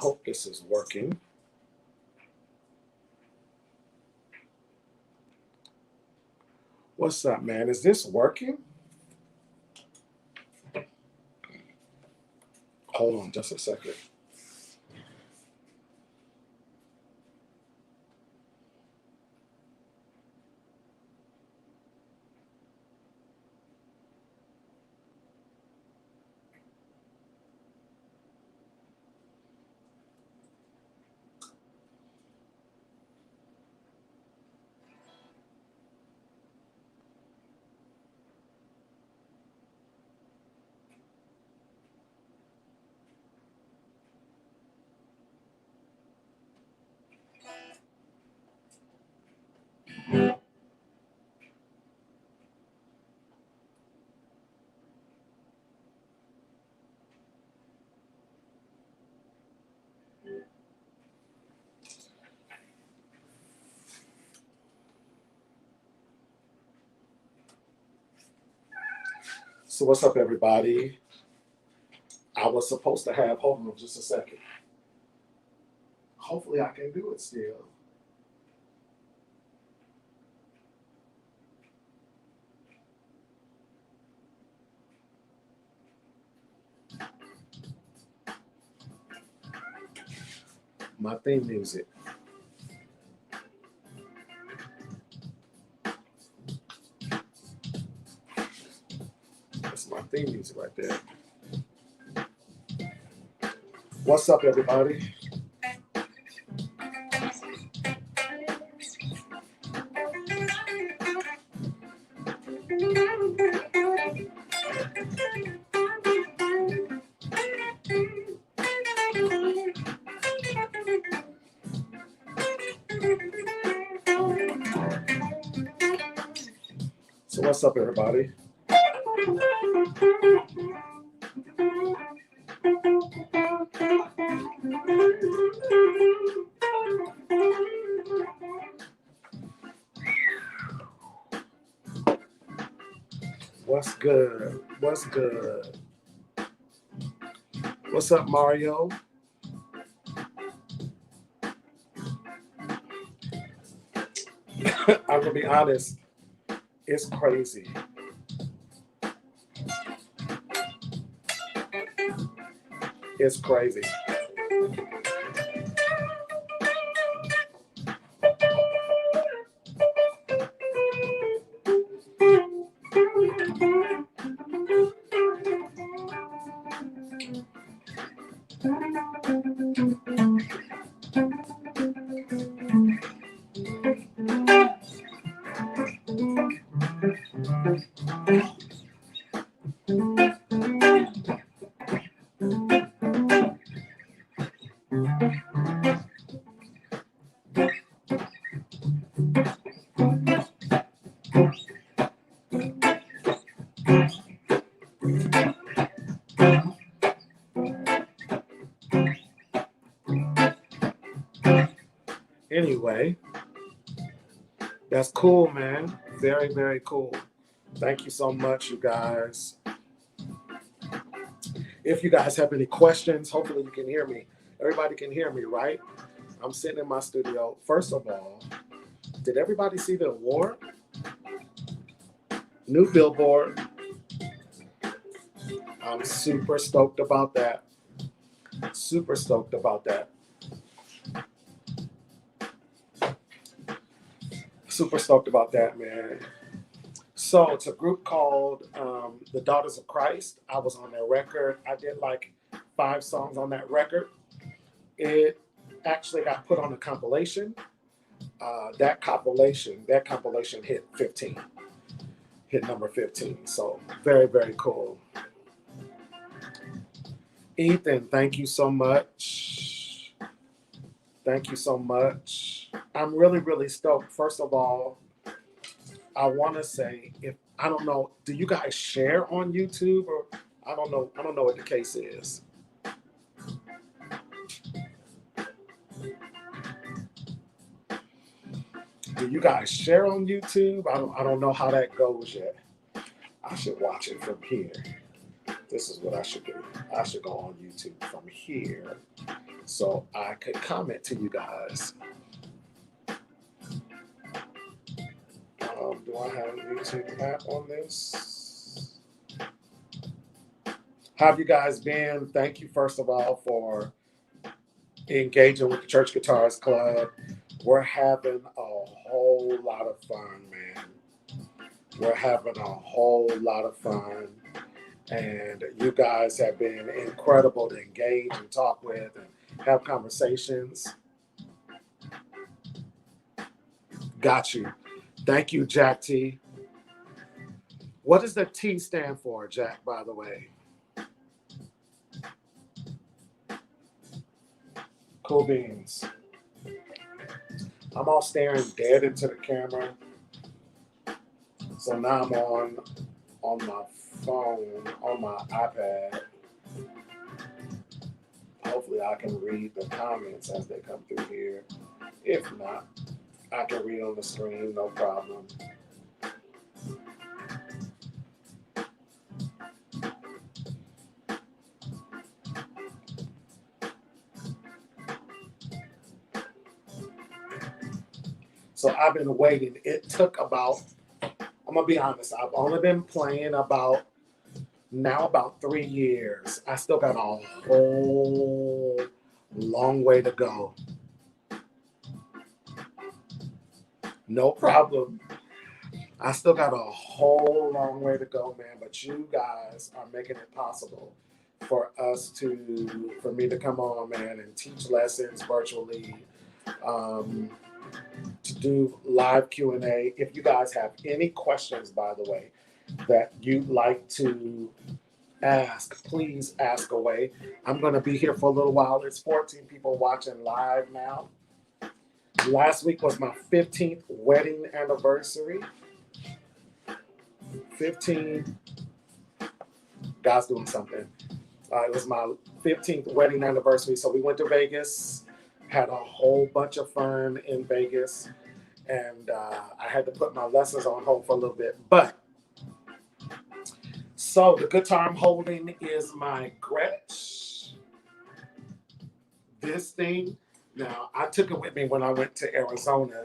hope this is working. What's up, man? Is this working? Hold on just a second. So what's up, everybody? I was supposed to have, hold on just a second. Hopefully I can do it still. My theme music. That's my theme music right there. What's up, everybody? So what's up, everybody? What's good? What's good? What's up, Mario? I'm gonna be honest, it's crazy. It's crazy. Anyway, that's cool, man. Very, very cool. Thank you so much, you guys. If you guys have any questions, hopefully you can hear me. Everybody can hear me, right? I'm sitting in my studio. First of all, did everybody see the award? New billboard. I'm super stoked about that. Super stoked about that. Super stoked about that, man. So it's a group called the Daughters of Christ. I was on their record. I did like 5 songs on that record. It actually got put on a compilation. That compilation hit 15. Hit number 15. So very, very cool. Ethan, thank you so much. Thank you so much. I'm really, really stoked. First of all, I want to say, if I don't know, do you guys share on YouTube, or I don't know what the case is. Do you guys share on YouTube? I don't know how that goes yet. I should watch it from here. This is what I should do. I should go on YouTube from here so I could comment to you guys. Do I have a YouTube app on this? How have you guys been? Thank you, first of all, for engaging with the Church Guitarist Club. We're having a whole lot of fun, man. We're having a whole lot of fun. And you guys have been incredible to engage and talk with and have conversations. Got you. Thank you, Jack T. What does the T stand for, Jack, by the way? Cool beans. I'm all staring dead into the camera. So now I'm on my phone, on my iPad. Hopefully I can read the comments as they come through here. If not, I can read on the screen, no problem. So I've been waiting. It took about, I'm gonna be honest, I've only been playing about 3 years. I still got a whole long way to go. No problem. I still got a whole long way to go, man. But you guys are making it possible for me to come on, man, and teach lessons virtually, to do live Q&A. If you guys have any questions, by the way, that you'd like to ask, please ask away. I'm going to be here for a little while. There's 14 people watching live now. Last week was my 15th wedding anniversary. 15. God's doing something. It was my 15th wedding anniversary. So we went to Vegas, had a whole bunch of fun in Vegas. And I had to put my lessons on hold for a little bit. But, so the guitar I'm holding is my Gretsch. This thing, now I took it with me when I went to Arizona.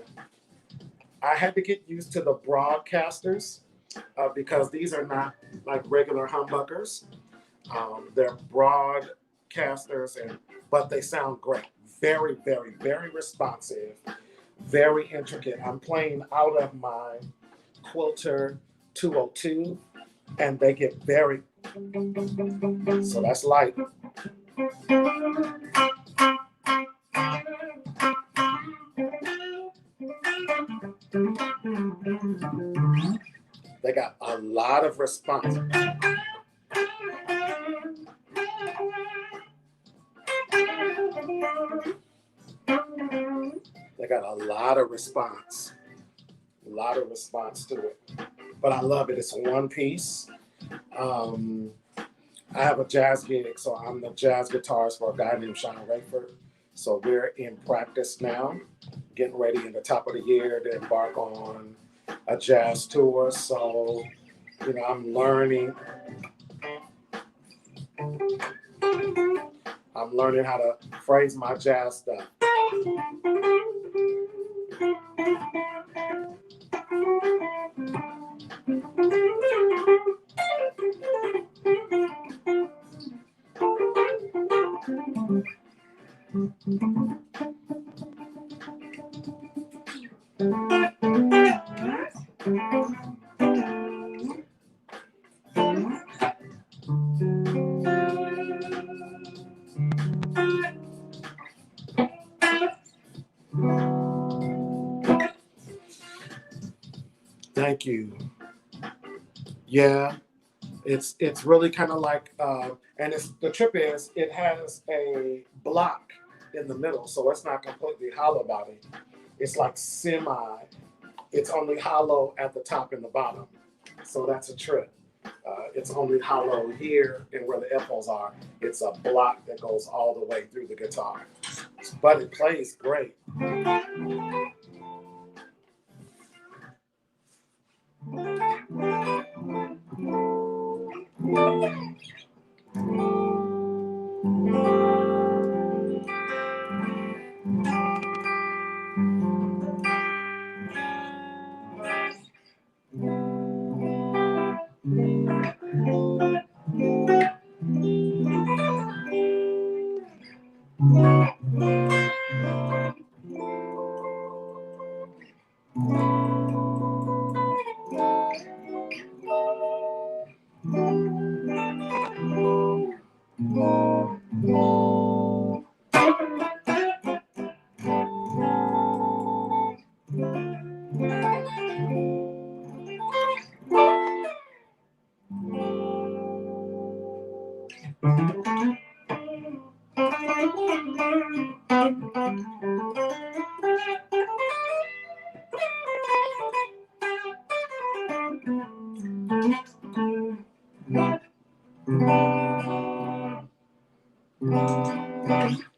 I had to get used to the broadcasters because these are not like regular humbuckers. They're broadcasters, but they sound great. Very, very, very responsive, very intricate. I'm playing out of my Quilter 202, and they get very, so that's light. They got a lot of response. They got a lot of response. A lot of response to it. But I love it. It's one piece. I have a jazz gig, so I'm the jazz guitarist for a guy named Sean Rayford. So we're in practice now, getting ready in the top of the year to embark on a jazz tour. So, I'm learning. I'm learning how to phrase my jazz stuff. Thank you. Yeah, it's really kind of like, and the trip is it has a block in the middle, so it's not completely hollow body. It's like semi. It's only hollow at the top and the bottom, so that's a trip. It's only hollow here and where the F holes are. It's a block that goes all the way through the guitar, but it plays great.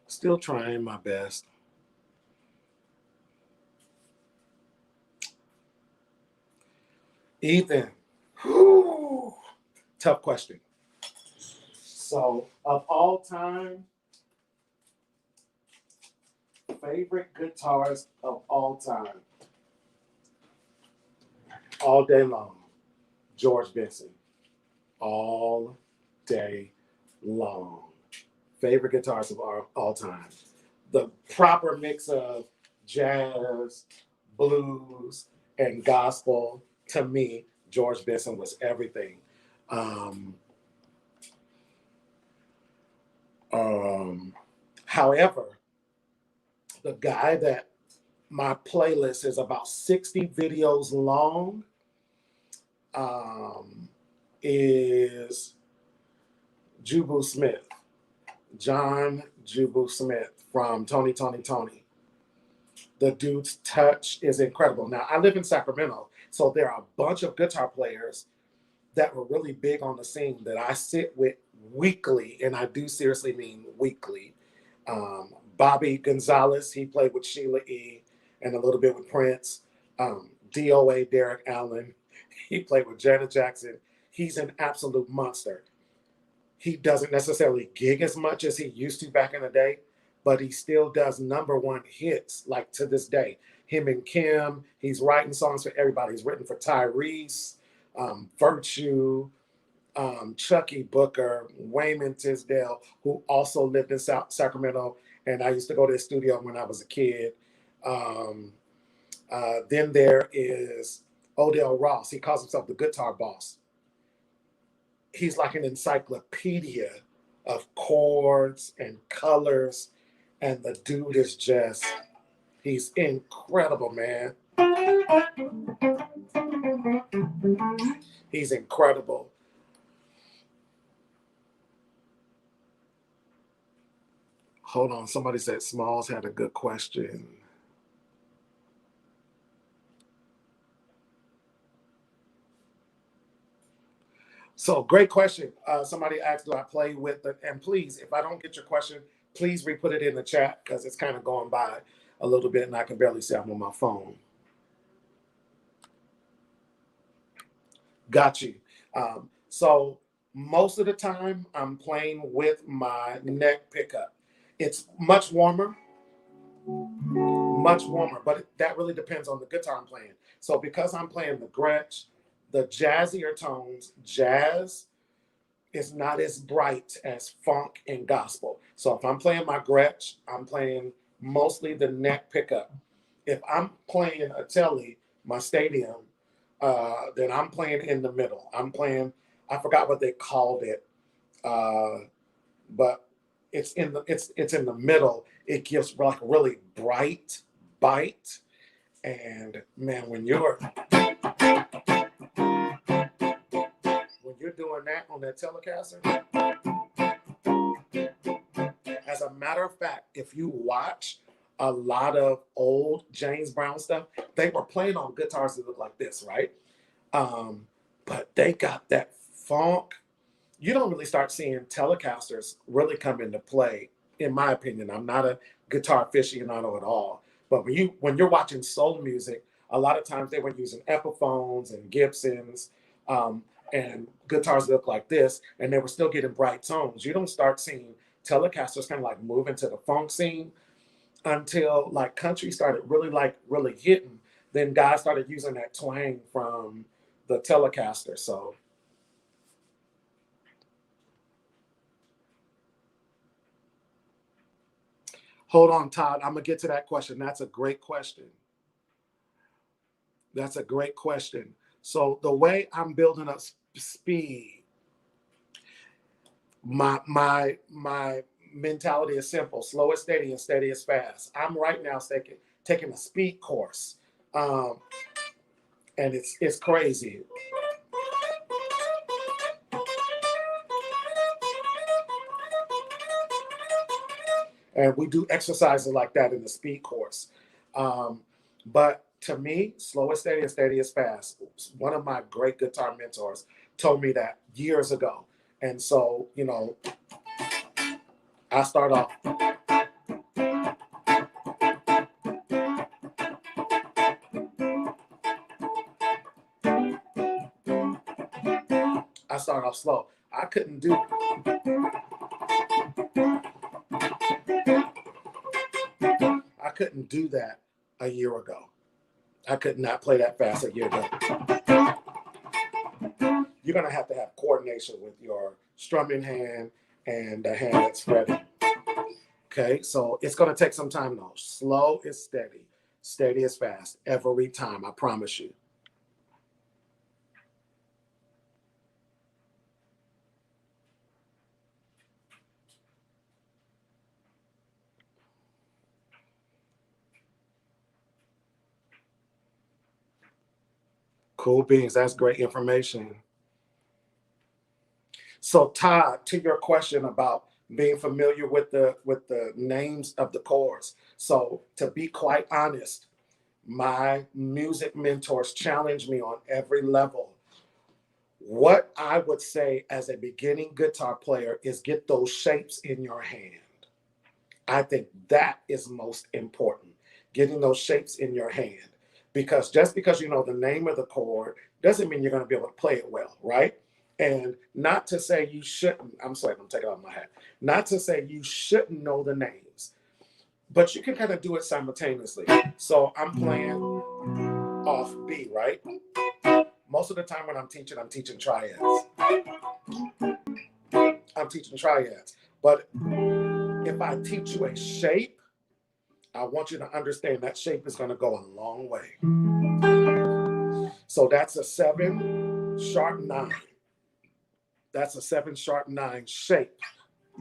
Still trying my best. Ethan, whew, tough question. So, of all time, favorite guitars of all time, all day long, George Benson, all day long. Favorite guitars of all time. The proper mix of jazz, blues, and gospel, to me, George Benson was everything. Um, However, the guy that my playlist is about 60 videos long is Jubu Smith, John Jubu Smith from Tony, Tony, Tony. The dude's touch is incredible. Now, I live in Sacramento, so there are a bunch of guitar players that were really big on the scene that I sit with weekly, and I do seriously mean weekly. Bobby Gonzalez, he played with Sheila E. and a little bit with Prince. DOA, Derek Allen, he played with Janet Jackson. He's an absolute monster. He doesn't necessarily gig as much as he used to back in the day, but he still does #1 hits, like to this day. Him and Kim, he's writing songs for everybody. He's written for Tyrese, Virtue, Chucky Booker, Wayman Tisdale, who also lived in Sacramento, and I used to go to his studio when I was a kid. Then there is Odell Ross. He calls himself the guitar boss. He's like an encyclopedia of chords and colors, and the dude is just, he's incredible, man. He's incredible. Hold on, somebody said Smalls had a good question. So great question. Somebody asked, do I play with it? And please, if I don't get your question, please re-put it in the chat because it's kind of going by a little bit and I can barely see. I'm on my phone. Got you. So most of the time I'm playing with my neck pickup. It's much warmer, but that really depends on the guitar I'm playing. So because I'm playing the Gretsch, the jazzier tones, jazz is not as bright as funk and gospel. So if I'm playing my Gretsch, I'm playing mostly the neck pickup. If I'm playing a telly, my stadium, then I'm playing in the middle. I'm playing, I forgot what they called it, but it's in the middle. It gives like a really bright bite, and man, when you're doing that on that Telecaster, as a matter of fact, if you watch a lot of old James Brown stuff, they were playing on guitars that look like this, right? But they got that funk. You don't really start seeing Telecasters really come into play, in my opinion. I'm not a guitar aficionado at all. But when you're watching soul music, a lot of times they were using Epiphones and Gibsons, and guitars that look like this, and they were still getting bright tones. You don't start seeing Telecasters kind of like move into the funk scene until like country started really hitting. Then guys started using that twang from the Telecaster. So hold on, Todd. I'm gonna get to that question. That's a great question. That's a great question. So the way I'm building up speed, my mentality is simple: slow is steady and steady is fast. I'm right now taking a speed course, and it's crazy. And we do exercises like that in the speed course. But to me, slow is steady and steady is fast. One of my great guitar mentors told me that years ago. And so, you know, I start off. I start off slow. I couldn't do that a year ago. I could not play that fast a year ago. You're gonna have to have coordination with your strumming hand and the hand that's fretting. Okay, so it's gonna take some time though. Slow is steady, steady is fast every time. I promise you. Cool beans. That's great information. So Todd, to your question about being familiar with the names of the chords. So to be quite honest, my music mentors challenge me on every level. What I would say as a beginning guitar player is get those shapes in your hand. I think that is most important, getting those shapes in your hand. Because just because you know the name of the chord doesn't mean you're going to be able to play it well, right? And not to say you shouldn't, I'm sorry, I'm taking off my hat. Not to say you shouldn't know the names, but you can kind of do it simultaneously. So I'm playing off B, right? Most of the time when I'm teaching triads. I'm teaching triads. But if I teach you a shape, I want you to understand that shape is going to go a long way. So that's a 7 sharp 9. That's a 7 sharp 9 shape.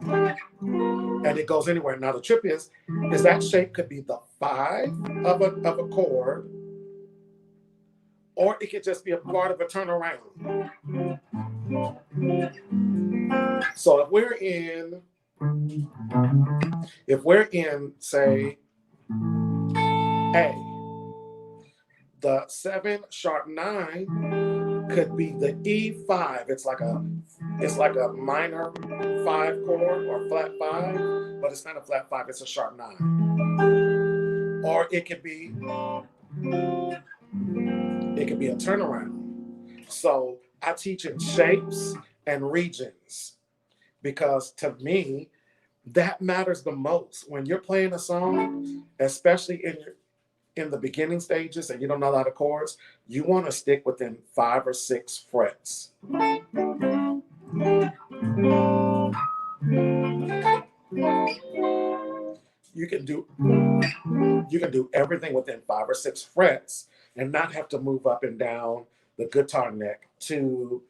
And it goes anywhere. Now the trip is that shape could be the 5 of a chord, or it could just be a part of a turnaround. So if we're in say A, the 7 sharp 9 could be the E5. It's like a minor 5 chord or flat 5, but it's not a flat 5, it's a sharp 9. Or it could be a turnaround. So I teach in shapes and regions because to me that matters the most when you're playing a song, especially in the beginning stages and you don't know a lot of chords. You want to stick within 5 or 6 frets. You can do everything within 5 or 6 frets and not have to move up and down the guitar neck to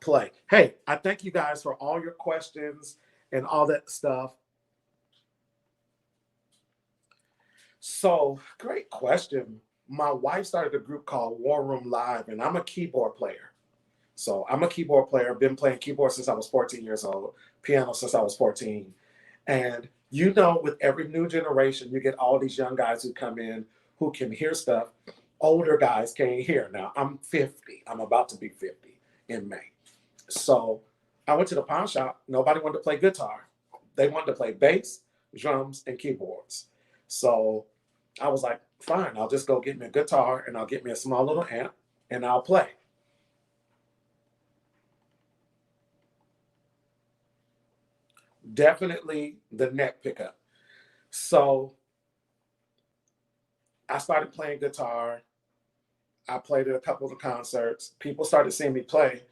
play. Hey, I thank you guys for all your questions and all that stuff. So, great question. My wife started a group called War Room Live, and I'm a keyboard player. So I'm a keyboard player. Been playing keyboard since I was 14 years old, piano since I was 14. And you know, with every new generation, you get all these young guys who come in who can hear stuff. Older guys can't hear. Now, I'm 50. I'm about to be 50 in May. So I went to the pawn shop. Nobody wanted to play guitar. They wanted to play bass, drums, and keyboards. So I was like, fine, I'll just go get me a guitar and I'll get me a small little amp and I'll play. Definitely the neck pickup. So I started playing guitar. I played at a couple of the concerts. People started seeing me play,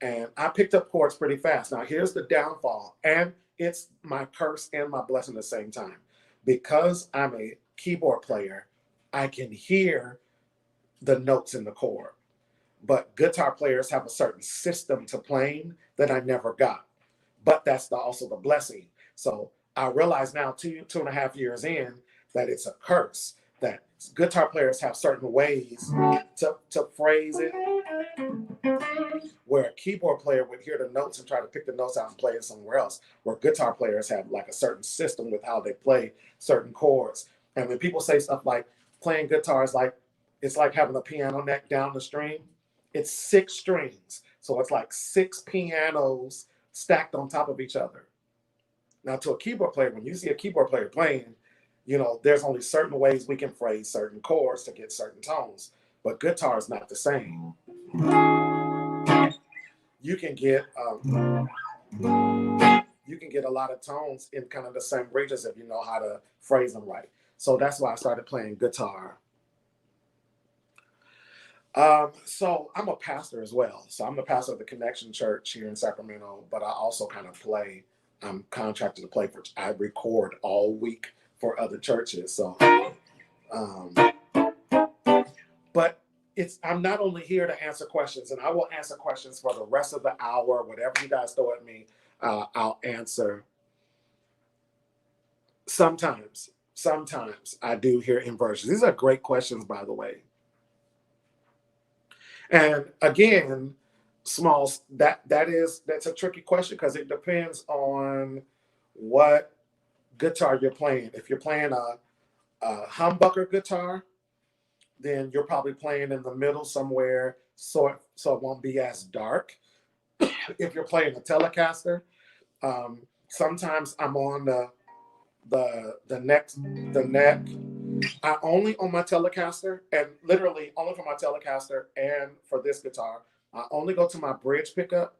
and I picked up chords pretty fast. Now, here's the downfall, and it's my curse and my blessing at the same time. Because I'm a keyboard player, I can hear the notes in the chord. But guitar players have a certain system to playing that I never got. But that's also the blessing. So I realize now, 2.5 years in, that it's a curse that guitar players have certain ways to phrase it, where a keyboard player would hear the notes and try to pick the notes out and play it somewhere else, where guitar players have like a certain system with how they play certain chords. And when people say stuff like playing guitar is like, it's like having a piano neck down the string, it's 6 strings. So it's like 6 pianos stacked on top of each other. Now, to a keyboard player, when you see a keyboard player playing, you know, there's only certain ways we can phrase certain chords to get certain tones. But guitar is not the same. You can get a lot of tones in kind of the same ranges if you know how to phrase them right. So that's why I started playing guitar. So I'm a pastor as well. So I'm the pastor of the Connection Church here in Sacramento, but I also kind of play. I'm contracted to play for. I record all week for other churches. So, but I'm not only here to answer questions, and I will answer questions for the rest of the hour. Whatever you guys throw at me, I'll answer. Sometimes I do hear inversions. These are great questions, by the way. And again, Smalls, that's a tricky question because it depends on what guitar you're playing. If you're playing a humbucker guitar, then you're probably playing in the middle somewhere, so it won't be as dark. If you're playing a Telecaster, sometimes I'm on the neck. I only on my Telecaster, and literally only for my Telecaster and for this guitar, I only go to my bridge pickup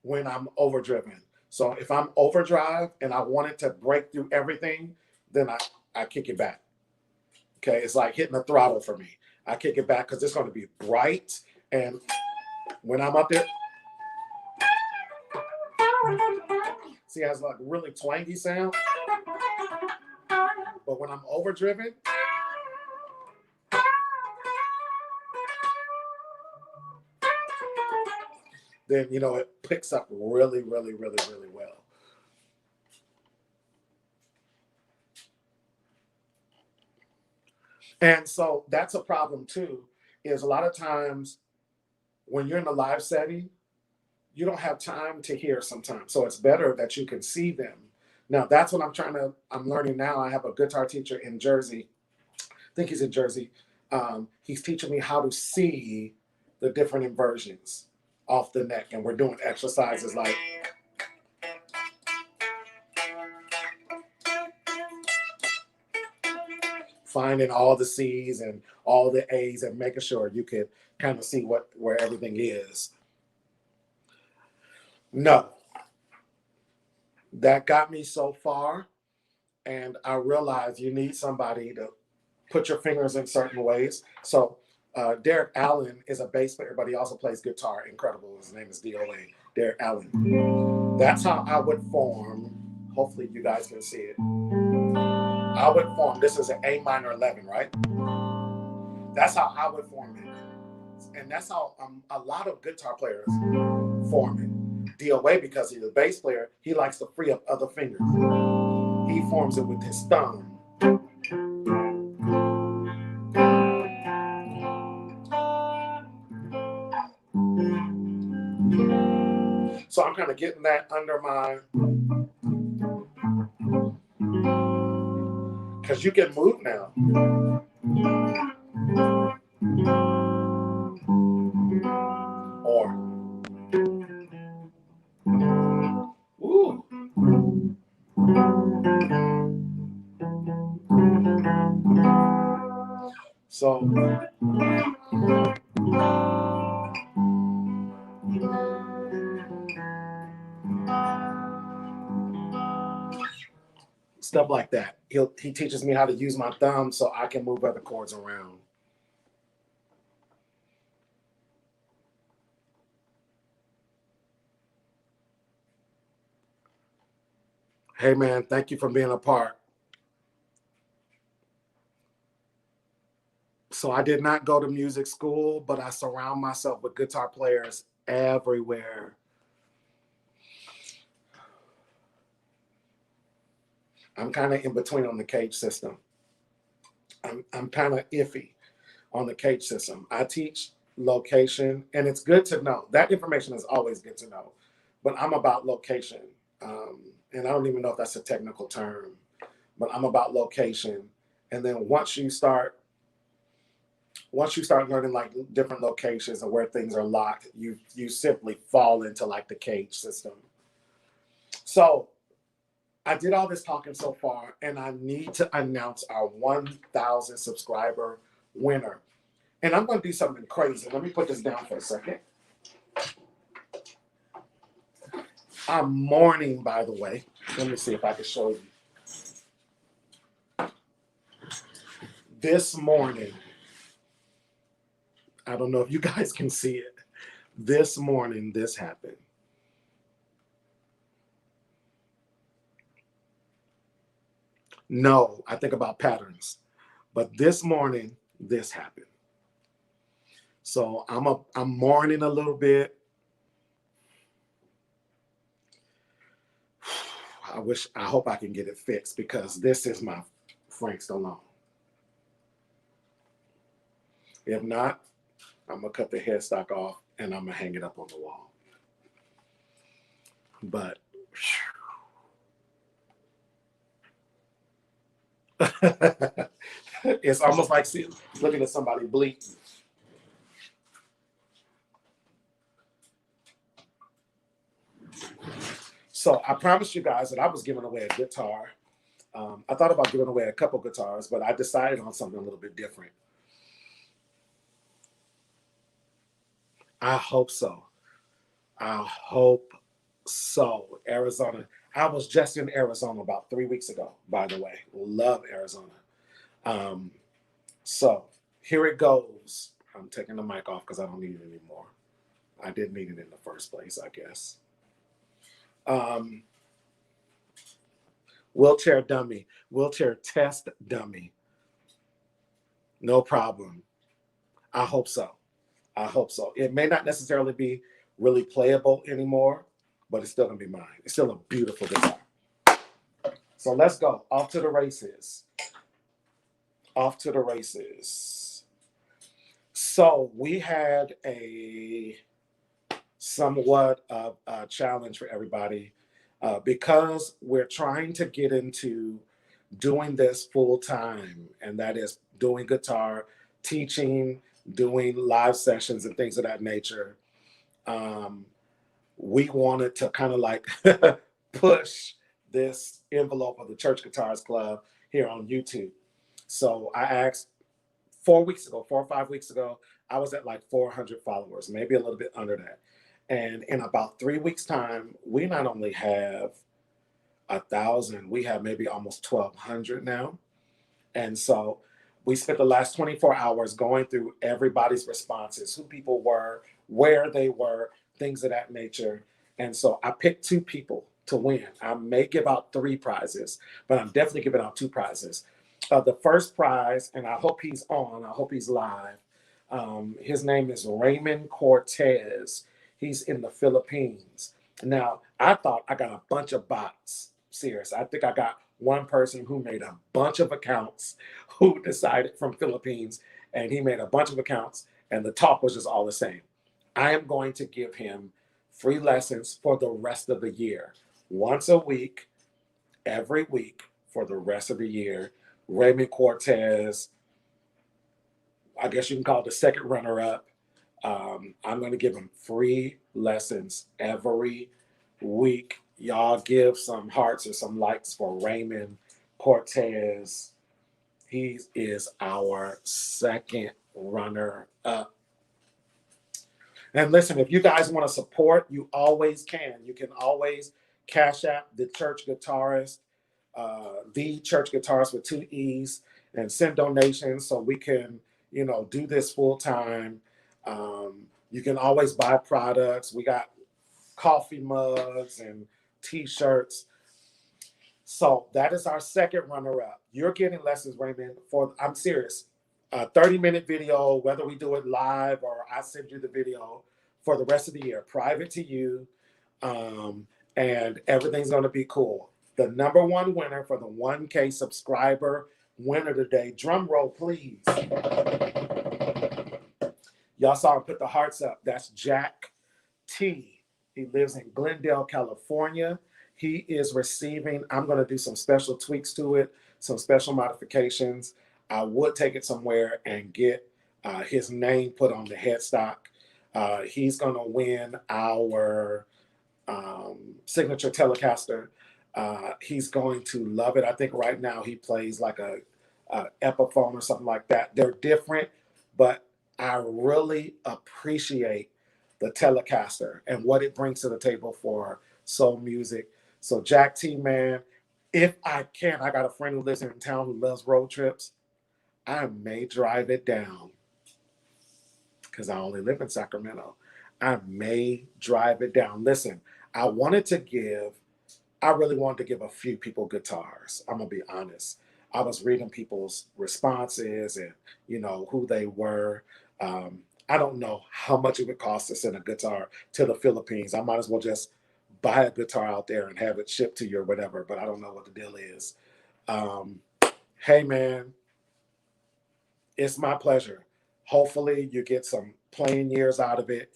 when I'm overdriven. So if I'm overdrive and I want it to break through everything, then I kick it back. Okay, it's like hitting the throttle for me. I kick it back because it's going to be bright, and when I'm up there, see, it has like really twangy sound. But when I'm overdriven, then you know it picks up really, really, really, really well. And so that's a problem too, is a lot of times when you're in a live setting, you don't have time to hear sometimes. So it's better that you can see them. Now that's what I'm learning now. I have a guitar teacher in Jersey. I think he's in Jersey. He's teaching me how to see the different inversions off the neck. And we're doing exercises like finding all the C's and all the A's and making sure you can kind of see where everything is. No, that got me so far, and I realized you need somebody to put your fingers in certain ways. So Derek Allen is a bass player, but he also plays guitar. Incredible. His name is DOA, Derek Allen. That's how I would form. Hopefully you guys can see it. I would form, this is an A minor 11, right? That's how I would form it. And that's how a lot of guitar players form it. DOA, because he's a bass player, he likes to free up other fingers. He forms it with his thumb. So I'm kind of getting that under my, because you can move now. Or, ooh. So, stuff like that. He teaches me how to use my thumb so I can move other chords around. Hey man, thank you for being a part. So I did not go to music school, but I surround myself with guitar players everywhere. I'm kind of in between on the Cage system. I'm kind of iffy on the cage system. I teach location, and it's good to know. That information is always good to know. But I'm about location. And I don't even know if that's a technical term, but I'm about location. And then once you start learning like different locations and where things are locked, you simply fall into like the cage system. So I did all this talking so far, and I need to announce our 1,000 subscriber winner. And I'm going to do something crazy. Let me put this down for a second. I'm mourning, by the way. Let me see if I can show you. This morning, I don't know if you guys can see it. This morning, this happened. No, I think about patterns. But this morning, this happened. So I'm mourning a little bit. I hope I can get it fixed, because this is my Frank Stallone. If not, I'm gonna cut the headstock off and I'm gonna hang it up on the wall. But it's almost like looking at somebody bleeding. So I promised you guys that I was giving away a guitar. I thought about giving away a couple guitars, but I decided on something a little bit different. I hope so. I hope so. Arizona. I was just in Arizona about 3 weeks ago, by the way. Love Arizona. So here it goes. I'm taking the mic off because I don't need it anymore. I didn't need it in the first place, I guess. Wheelchair dummy, wheelchair test dummy. No problem. I hope so. I hope so. It may not necessarily be really playable anymore, but it's still gonna be mine. It's still a beautiful guitar. So let's go. Off to the races. Off to the races. So we had a somewhat of a challenge for everybody because we're trying to get into doing this full time, and that is doing guitar, teaching, doing live sessions and things of that nature. We wanted to kind of like push this envelope of the Church Guitars Club here on YouTube. So I asked 4 weeks ago, 4 or 5 weeks ago, I was at like 400 followers, maybe a little bit under that. And in about 3 weeks' time, we not only have 1,000, we have maybe almost 1,200 now. And so we spent the last 24 hours going through everybody's responses, who people were, where they were, things of that nature. And so I picked 2 people to win. I may give out 3 prizes, but I'm definitely giving out 2 prizes. The first prize, and I hope he's on, I hope he's live. His name is Raymond Cortez. He's in the Philippines. Now, I thought I got a bunch of bots. Serious. I think I got one person who made a bunch of accounts who decided from Philippines, and he made a bunch of accounts, and the talk was just all the same. I am going to give him free lessons for the rest of the year. Once a week, every week for the rest of the year. Raymond Cortez, I guess you can call it the second runner-up. I'm going to give him free lessons every week. Y'all give some hearts or some likes for Raymond Cortez. He is our second runner-up. And listen, if you guys want to support, you always can. You can always Cash App the Church Guitarist, the Church Guitarist with 2 E's, and send donations so we can, do this full time. You can always buy products. We got coffee mugs and T-shirts. So that is our second runner-up. You're getting lessons, Raymond, I'm serious, a 30-minute video, whether we do it live or I send you the video for the rest of the year, private to you, and everything's going to be cool. The number 1 winner for the 1K subscriber winner today. Drum roll, please. Y'all saw him put the hearts up. That's Jack T. He lives in Glendale, California. He is receiving, I'm going to do some special tweaks to it, some special modifications. I would take it somewhere and get his name put on the headstock. He's going to win our signature Telecaster. He's going to love it. I think right now he plays like a Epiphone or something like that. They're different, but I really appreciate the Telecaster and what it brings to the table for soul music. So Jack T, man, if I can, I got a friend who lives in town who loves road trips. I may drive it down because I only live in Sacramento. I may drive it down. Listen, I really wanted to give a few people guitars. I'm gonna be honest. I was reading people's responses and who they were. I don't know how much it would cost to send a guitar to the Philippines. I might as well just buy a guitar out there and have it shipped to you or whatever, but I don't know what the deal is. Hey man, it's my pleasure. Hopefully you get some playing years out of it.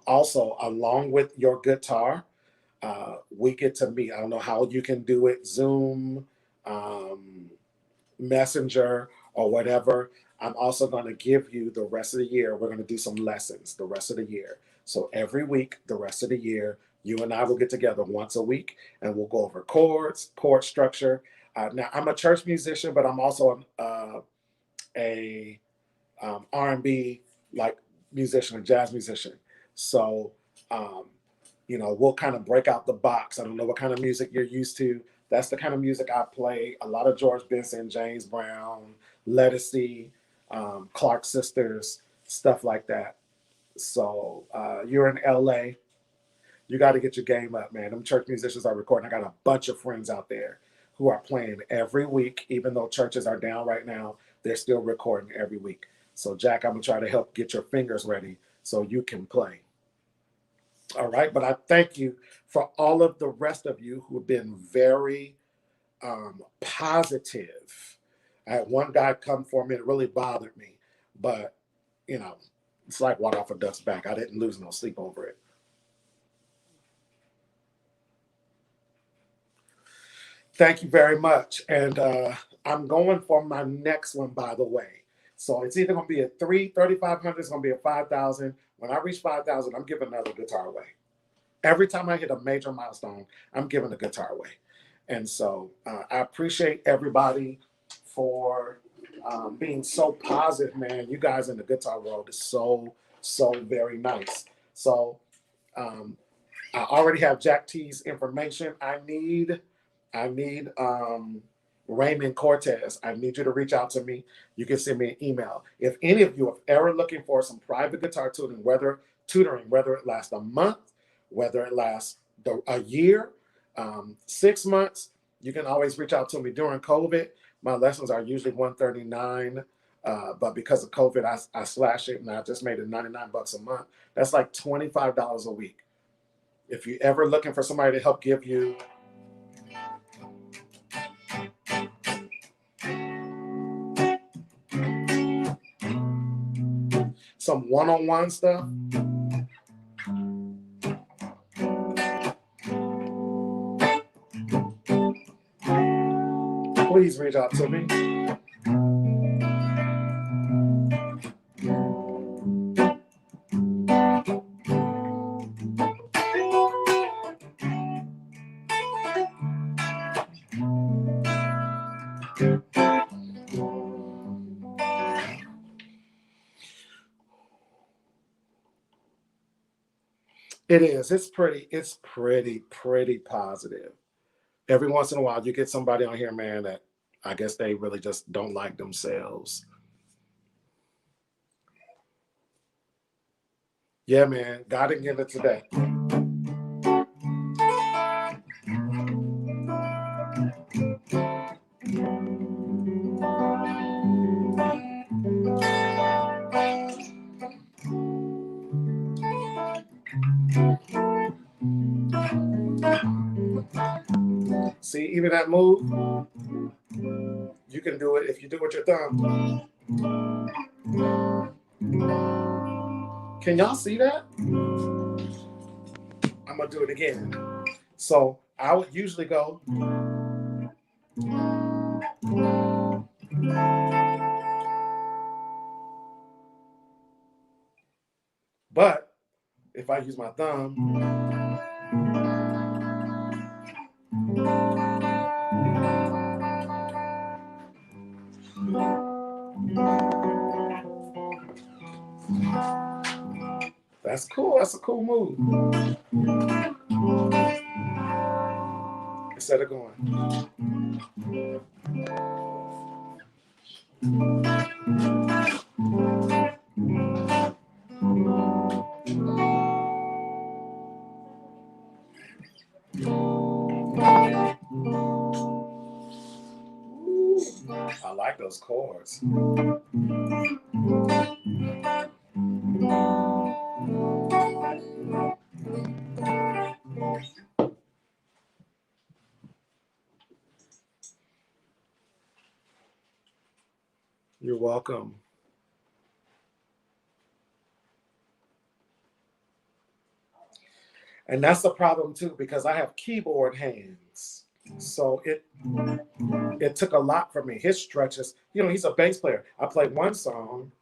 Also, along with your guitar, we get to meet. I don't know how you can do it, Zoom, Messenger, or whatever. I'm also going to give you the rest of the year. We're going to do some lessons the rest of the year. So every week, the rest of the year, you and I will get together once a week and we'll go over chords, chord structure. Now, I'm a church musician, but I'm also a R&B like musician, a jazz musician. So, we'll kind of break out the box. I don't know what kind of music you're used to. That's the kind of music I play. A lot of George Benson, James Brown, Lettucey, Clark Sisters, stuff like that. So you're in LA. You got to get your game up, man. Them church musicians are recording. I got a bunch of friends out there who are playing every week. Even though churches are down right now, they're still recording every week. So Jack, I'm going to try to help get your fingers ready so you can play. All right. But I thank you for all of the rest of you who have been very positive. I had one guy come for me. It really bothered me. But, it's like water off a duck's back. I didn't lose no sleep over it. Thank you very much. And I'm going for my next one, by the way. So it's either going to be a 3,500, it's going to be a 5,000. When I reach 5,000, I'm giving another guitar away. Every time I hit a major milestone, I'm giving a guitar away. And so I appreciate everybody for being so positive, man. You guys in the guitar world is so, so very nice. So I already have Jack T's information. I need Raymond Cortez. I need you to reach out to me. You can send me an email. If any of you are ever looking for some private guitar tutoring, whether it lasts a month, whether it lasts a year, 6 months, you can always reach out to me. During COVID, my lessons are usually $139, but because of COVID, I slashed it and I just made it $99 a month. That's like $25 a week. If you're ever looking for somebody to help give you some one-on-one stuff, please reach out to me. It is. It's pretty positive. Every once in a while, you get somebody on here, man, that I guess they really just don't like themselves. Yeah, man. God didn't give it today. See, even that move, you You can do it if you do it with your thumb. Can y'all see that? I'm gonna do it again. So I would usually go. But if I use my thumb, that's cool. That's a cool move. Instead of going. I like those chords. You're welcome. And that's the problem too, because I have keyboard hands. So it took a lot for me. His stretches, you know, he's a bass player. I played one song.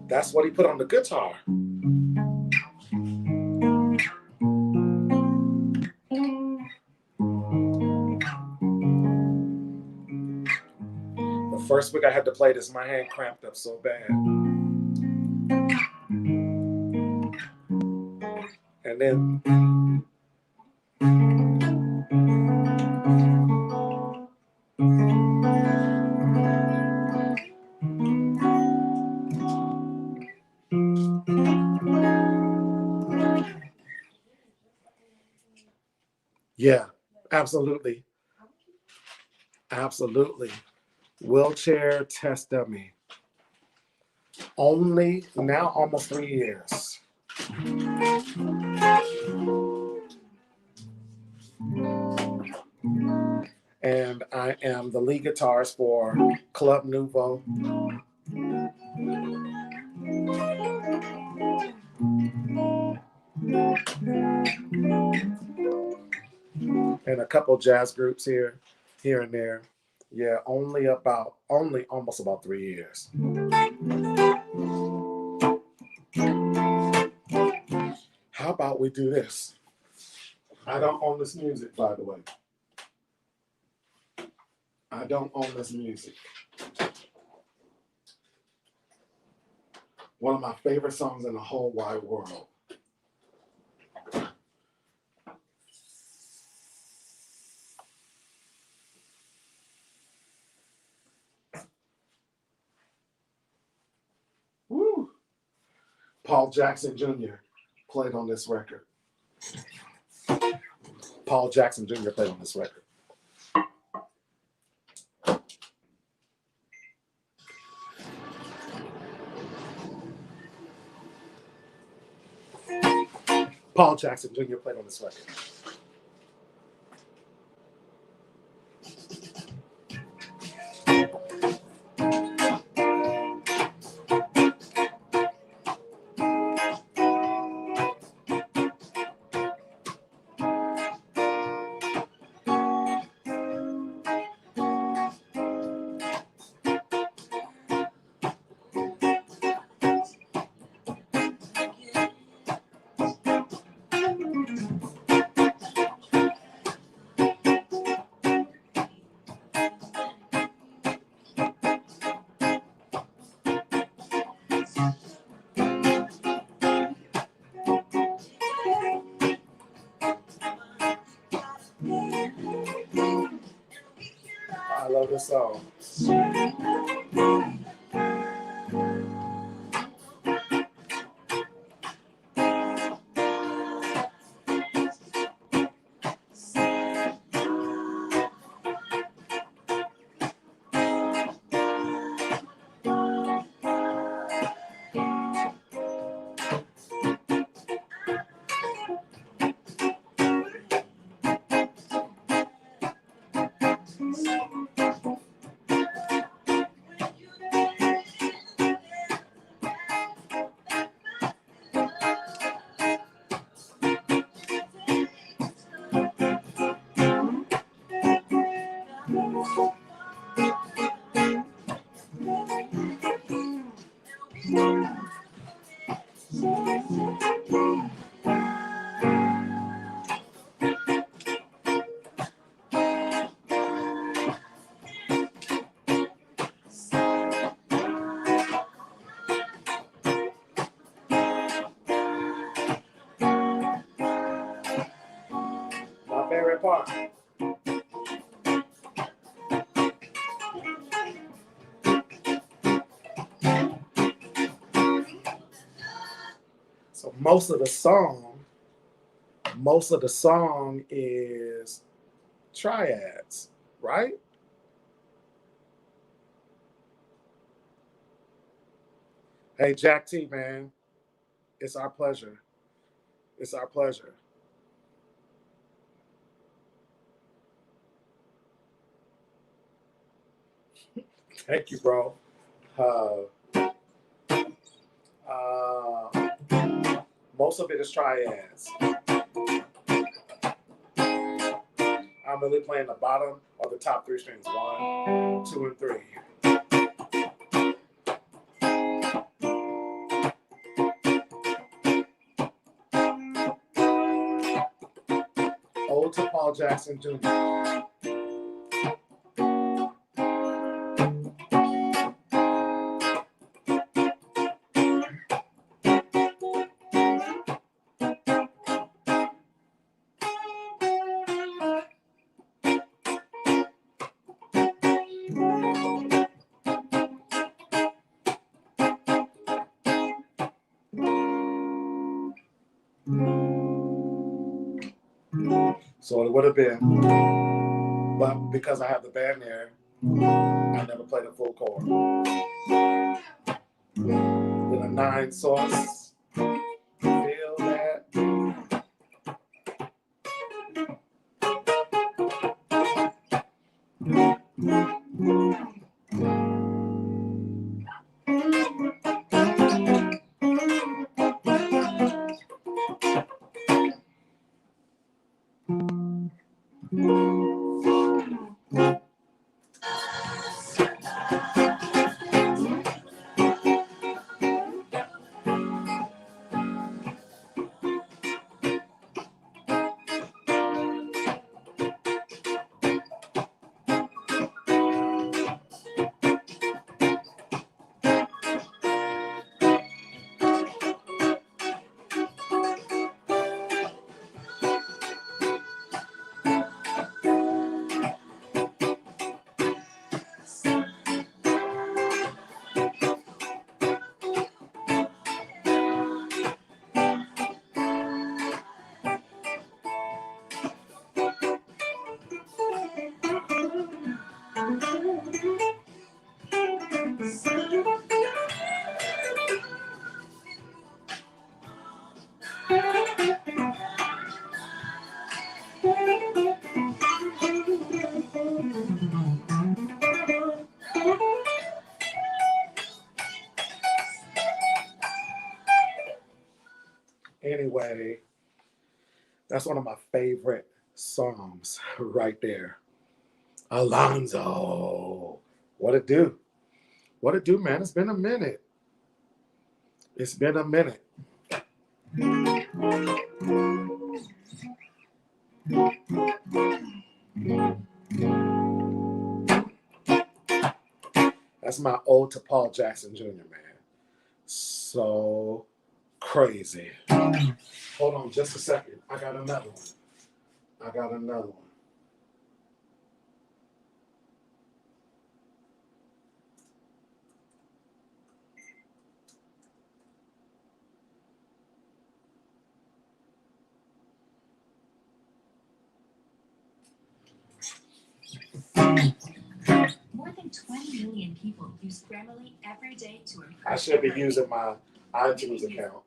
That's what he put on the guitar. The first week I had to play this, my hand cramped up so bad. And then yeah, absolutely. Absolutely. Wheelchair test dummy. Only now almost 3 years. And I am the lead guitarist for Club Nouveau. And a couple jazz groups here and there. Yeah, only almost about 3 years. How about we do this? I don't own this music, by the way. I don't own this music. One of my favorite songs in the whole wide world. Woo! Paul Jackson Jr. played on this record. Paul Jackson Jr. played on this record. Paul Jackson Jr. played on this record. I love this song. favorite part. So most of the song is triads, right? Hey, Jack T, man, it's our pleasure. It's our pleasure. Thank you, bro. Uh, uh, most of it is triads. I'm really playing the bottom or the top three strings. 1, 2, and 3. Ode to Paul Jackson Jr. So it would have been, but because I have the band there, I never played a full chord. Then a 9 source, feel that. Anyway, that's one of my favorite songs right there. Alonzo. What it do? What it do, man? It's been a minute. It's been a minute. That's my ode to Paul Jackson Jr., man. So crazy. Hold on just a second. I got another one. More than 20 million people use Grammarly every day to encourage. I should be using my iTunes account.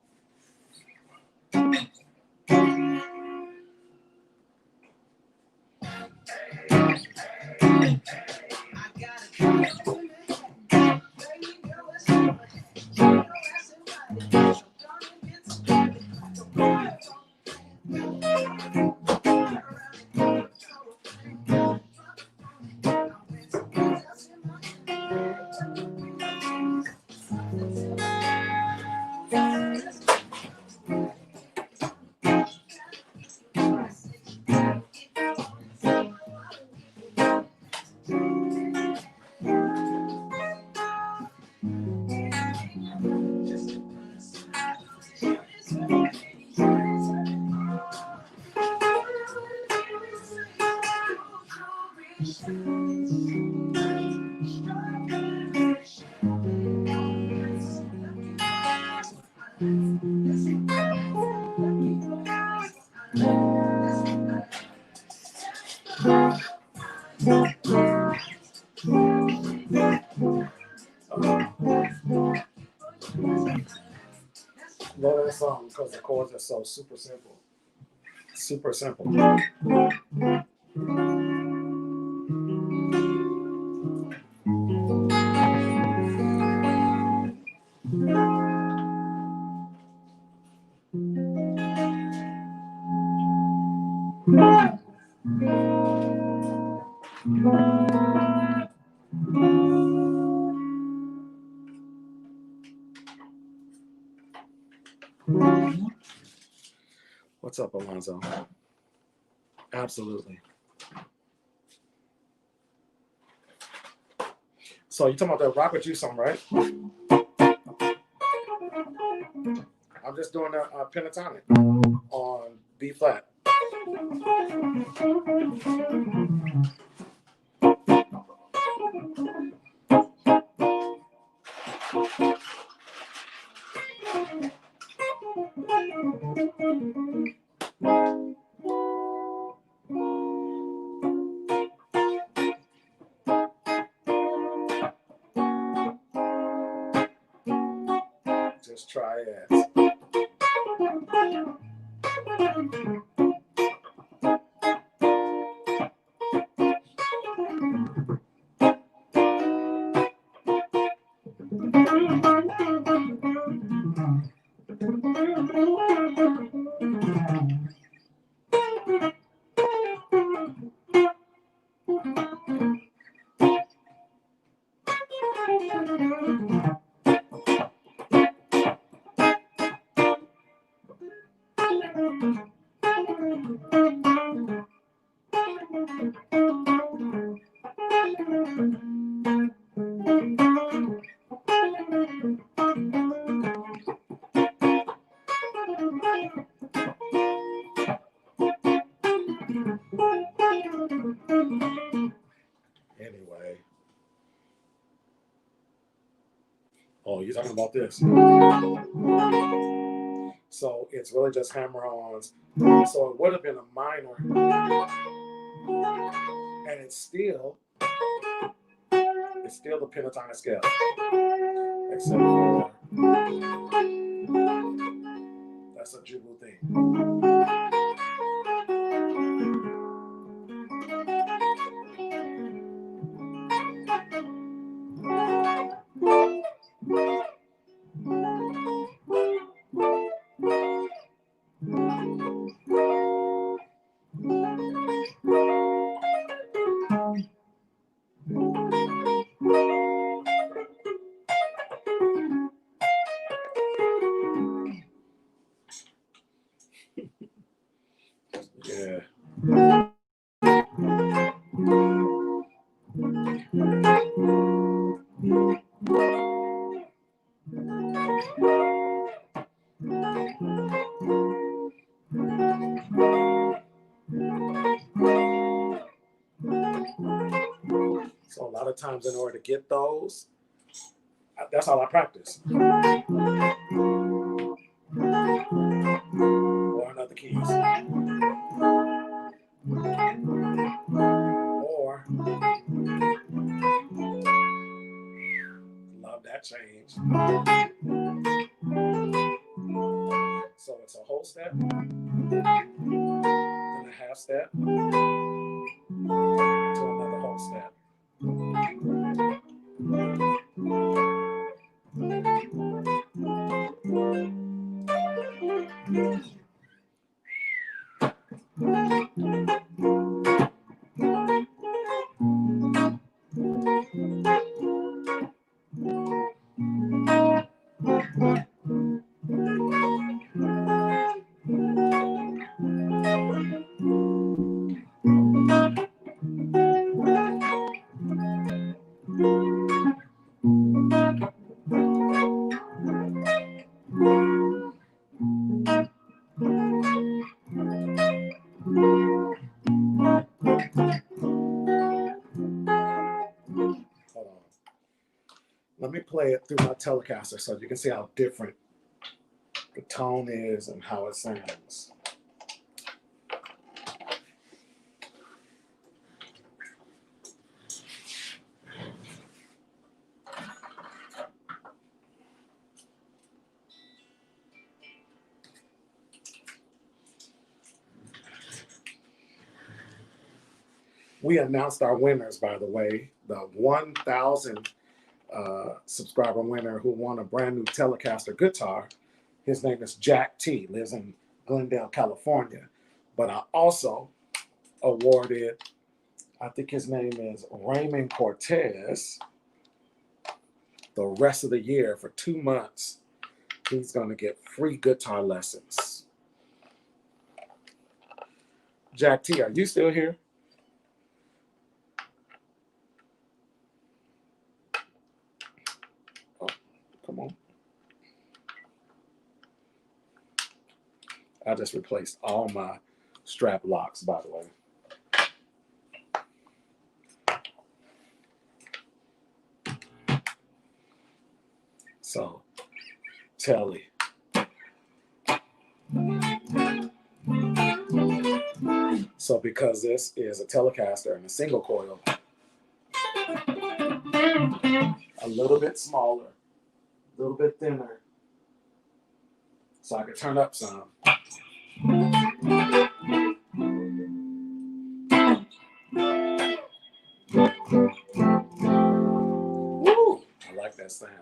Love that song because the chords are so super simple. Super simple. What's up, Alonzo? Absolutely. So you're talking about that Robert Juice song, right? I'm just doing a pentatonic on B flat. Just try it. Anyway. Oh, you're talking about this. So it's really just hammer-ons. So it would have been a minor. And it's still the pentatonic scale. Except for that's a Jubu thing. Yeah. So a lot of times in order to get those, that's all I practice. Or another keys. Or love that change. So it's a whole step, then a half step, to another whole step. Let me play it through my Telecaster so you can see how different the tone is and how it sounds. We announced our winners, by the way. The 1,000 subscriber winner who won a brand new Telecaster guitar. His name is Jack T. Lives in Glendale, California. But I also awarded, I think his name is Raymond Cortez, the rest of the year for 2 months. He's going to get free guitar lessons. Jack T, are you still here? Oh, come on. I just replaced all my strap locks, by the way. So, Telly. So because this is a Telecaster and a single coil, a little bit smaller, a little bit thinner, so I can turn up some. Woo! I like that sound.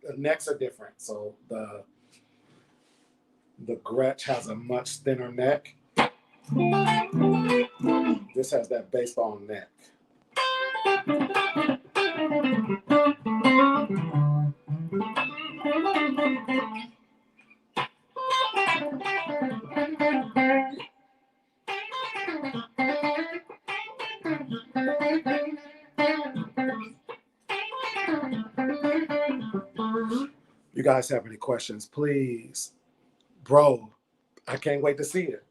The necks are different. So the Gretsch has a much thinner neck. This has that baseball neck. You guys have any questions, please? Bro, I can't wait to see it.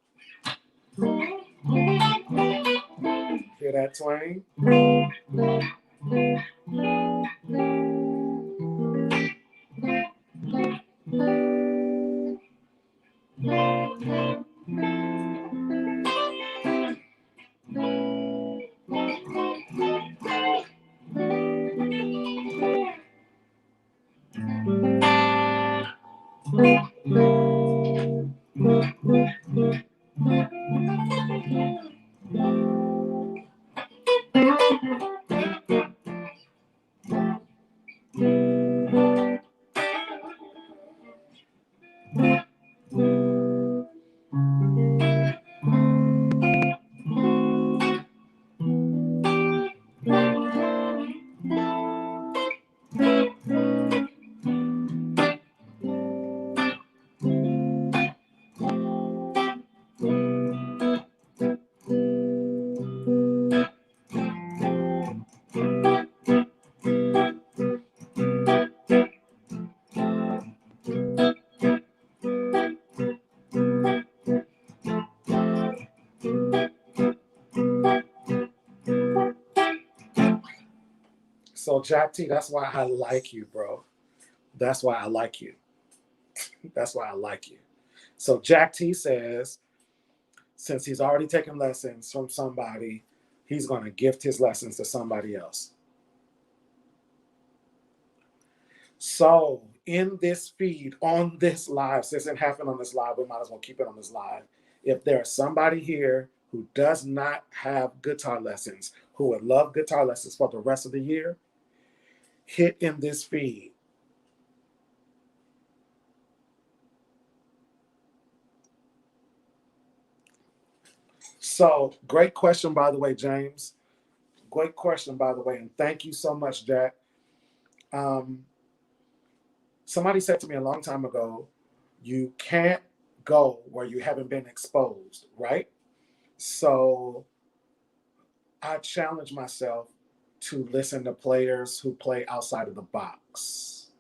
Hear that twang? So Jack T, that's why I like you, bro. That's why I like you. That's why I like you. So Jack T says, since he's already taken lessons from somebody, he's going to gift his lessons to somebody else. So in this feed, on this live, since it happened on this live, we might as well keep it on this live. If there's somebody here who does not have guitar lessons, who would love guitar lessons for the rest of the year, hit in this feed. So great question, by the way, James. Great question, by the way, and thank you so much, Jack. Somebody said to me a long time ago, you can't go where you haven't been exposed, right? So I challenge myself to listen to players who play outside of the box.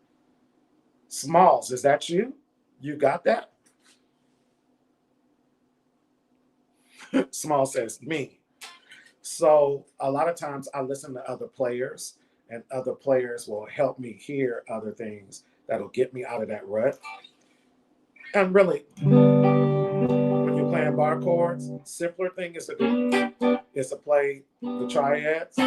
Smalls, is that you? You got that? Small says, me. So a lot of times I listen to other players, and other players will help me hear other things that'll get me out of that rut. And really, when you're playing bar chords, simpler thing is to do is to play the triads.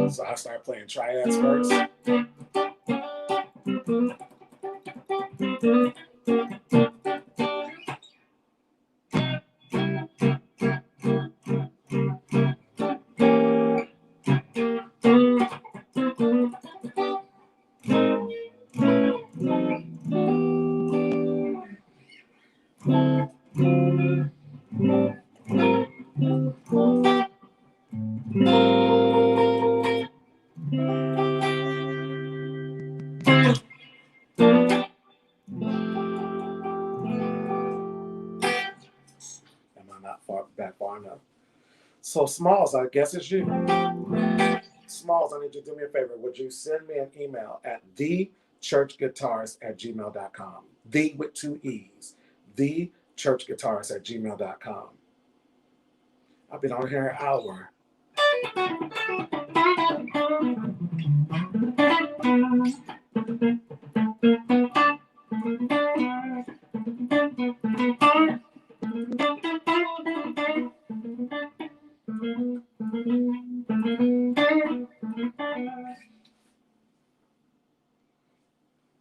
So I start playing triads first. Am I not back far enough? So Smalls, I guess it's you. Smalls, I need you to do me a favor. Would you send me an email at thechurchguitars@gmail.com? The with 2 E's. Thechurchguitars@gmail.com. I've been on here an hour.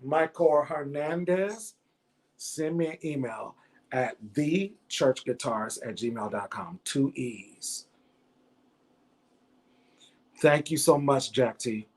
Michael Hernandez, send me an email at thechurchguitars@gmail.com. 2 E's. Thank you so much, Jack T.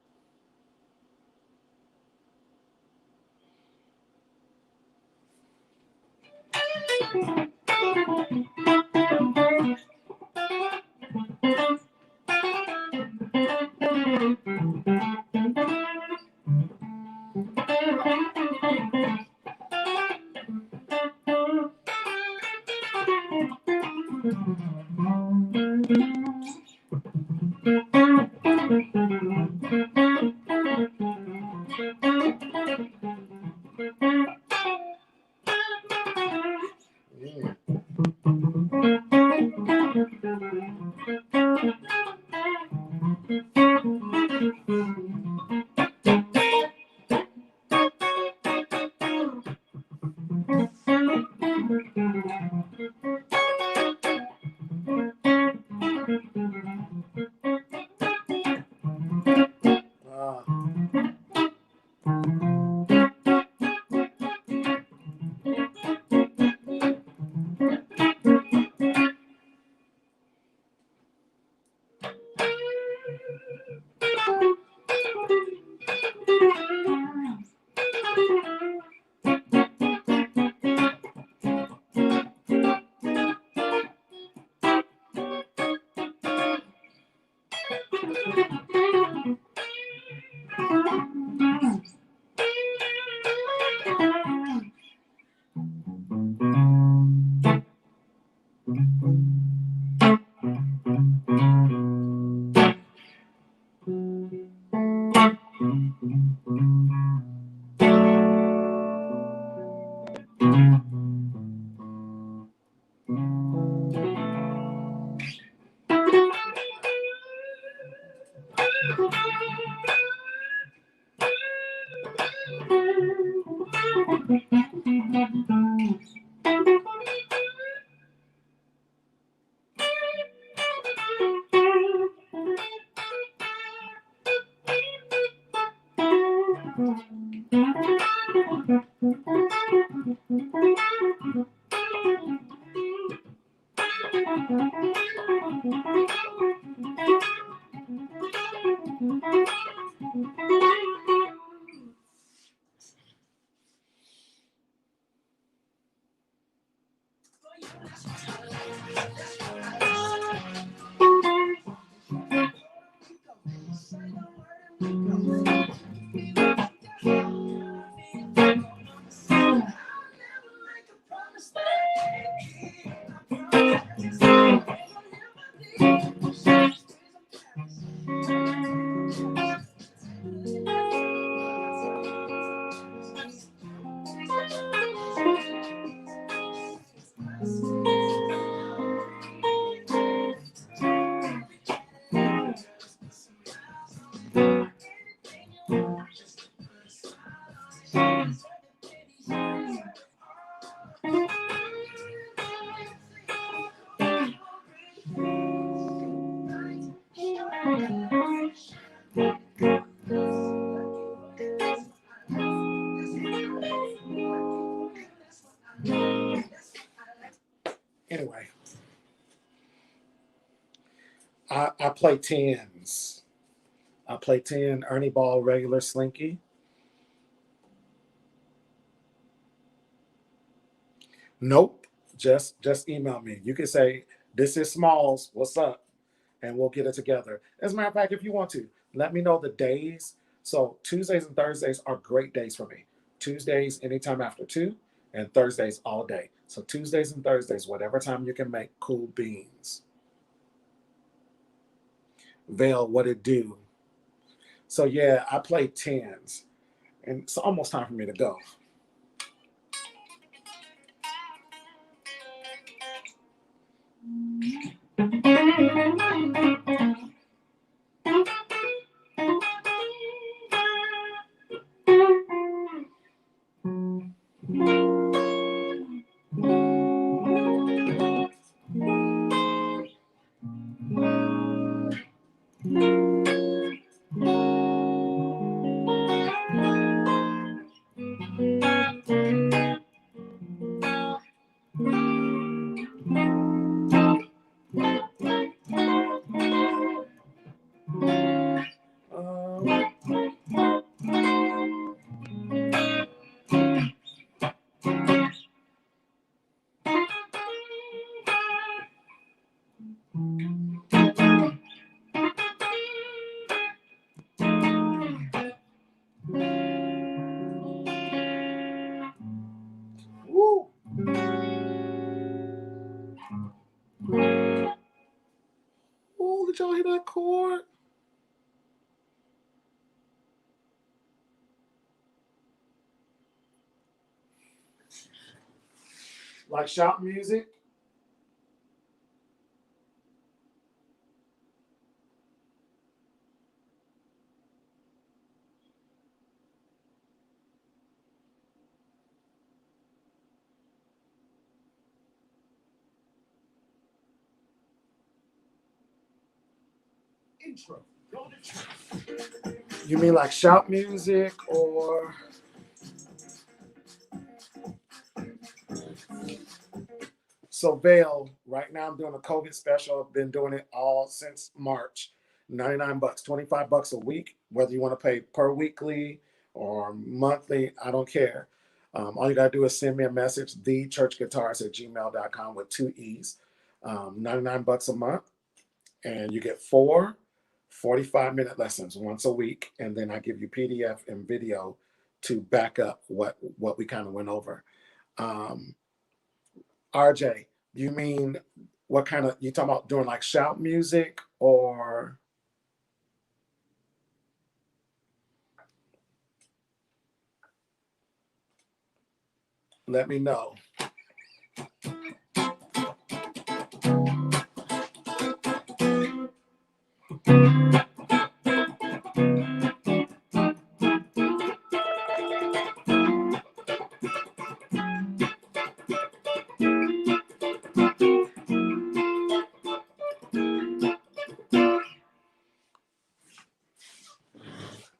Anyway, I play tens. I play 10 Ernie Ball regular slinky. Nope. Just email me. You can say, this is Smalls, what's up? And we'll get it together. As a matter of fact, if you want to, let me know the days. So Tuesdays and Thursdays are great days for me. Tuesdays anytime after 2, and Thursdays all day. So Tuesdays and Thursdays, whatever time you can make, cool beans. Vale, what it do? So yeah, I play tens. And it's almost time for me to go. Woo! Oh, did y'all hear that chord? Like shop music? Intro. You mean like shop music or? So Vale, right now I'm doing a COVID special. I've been doing it all since March. 99 bucks, 25 bucks a week, whether you want to pay per weekly or monthly, I don't care. All you got to do is send me a message, thechurchguitarist@gmail.com with 2 E's. 99 bucks a month. And you get 4 45-minute lessons once a week. And then I give you PDF and video to back up what we kind of went over. RJ, you mean what kind of, you talking about doing like shout music or? Let me know.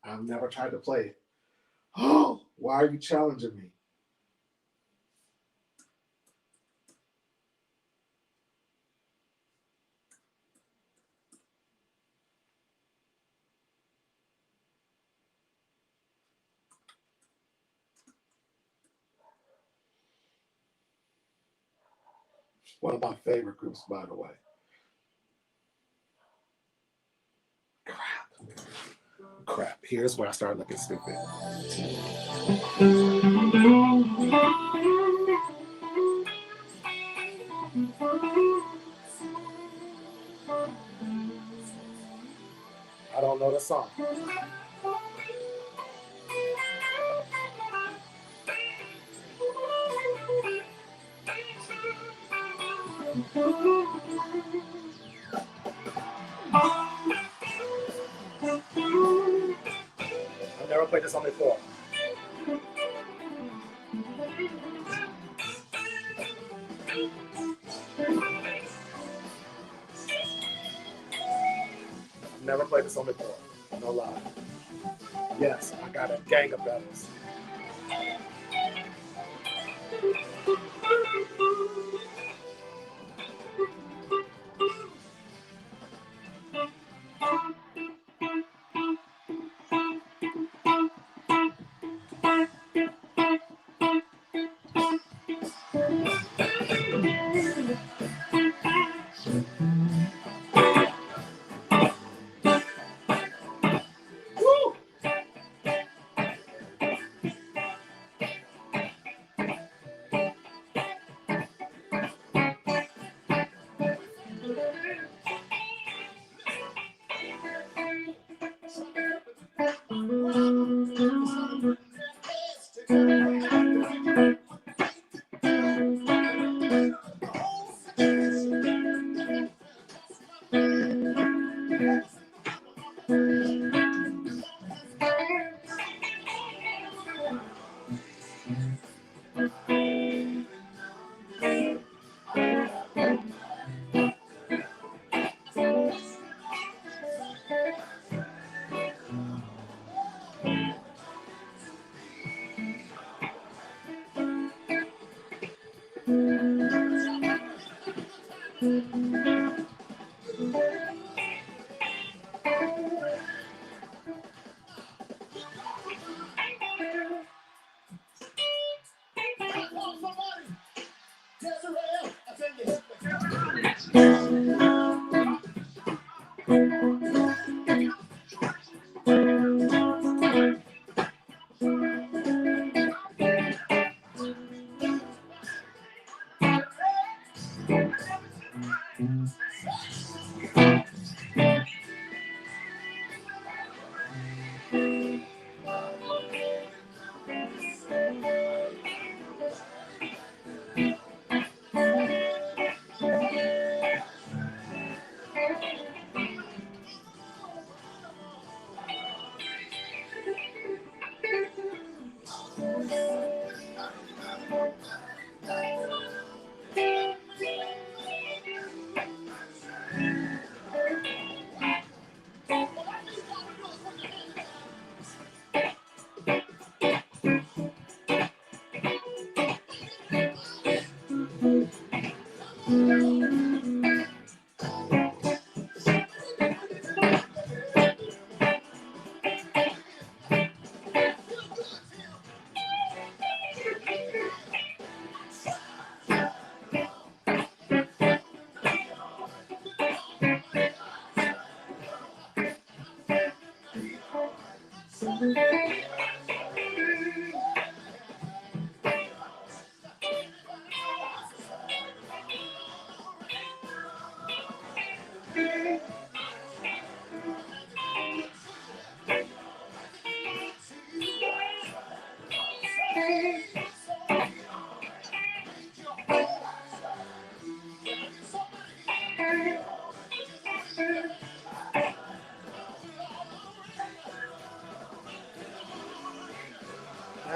I've never tried to play it. Oh, why are you challenging me? One of my favorite groups, by the way. Crap. Here's where I started looking stupid. I don't know the song. I've never played this song before. I've never played this song before. No lie. Yes, I got a gang of bells.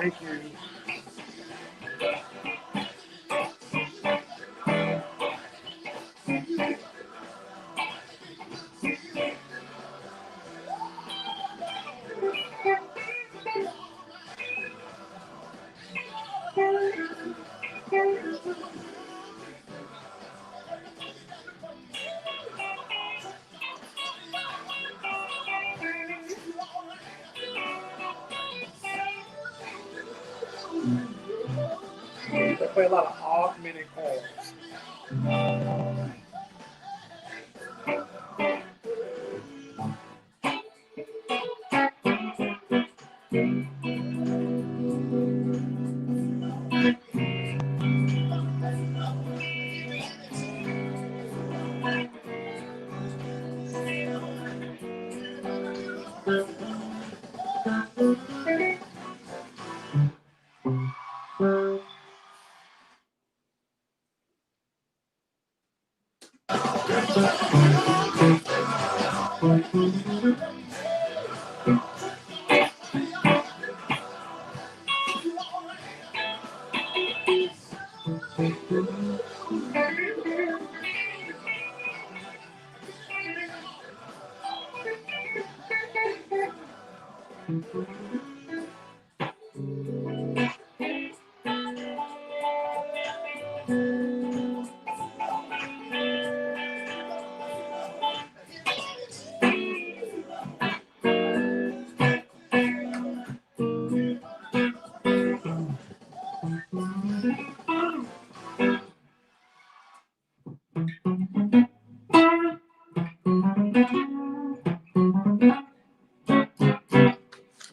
Thank you. They play a lot of augmented chords.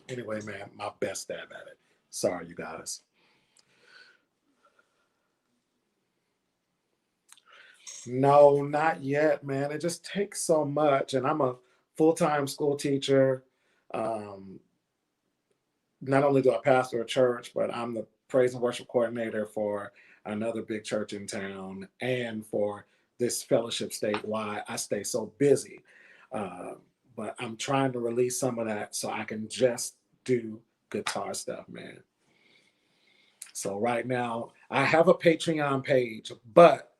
Anyway, man, my best stab at it. Sorry, you guys. No, not yet, man. It just takes so much. And I'm a full-time school teacher. Um, Not only do I pastor a church, but I'm the praise and worship coordinator for another big church in town and for this fellowship statewide. I stay so busy. Uh, but I'm trying to release some of that so I can just do guitar stuff, man. So right now, I have a Patreon page, but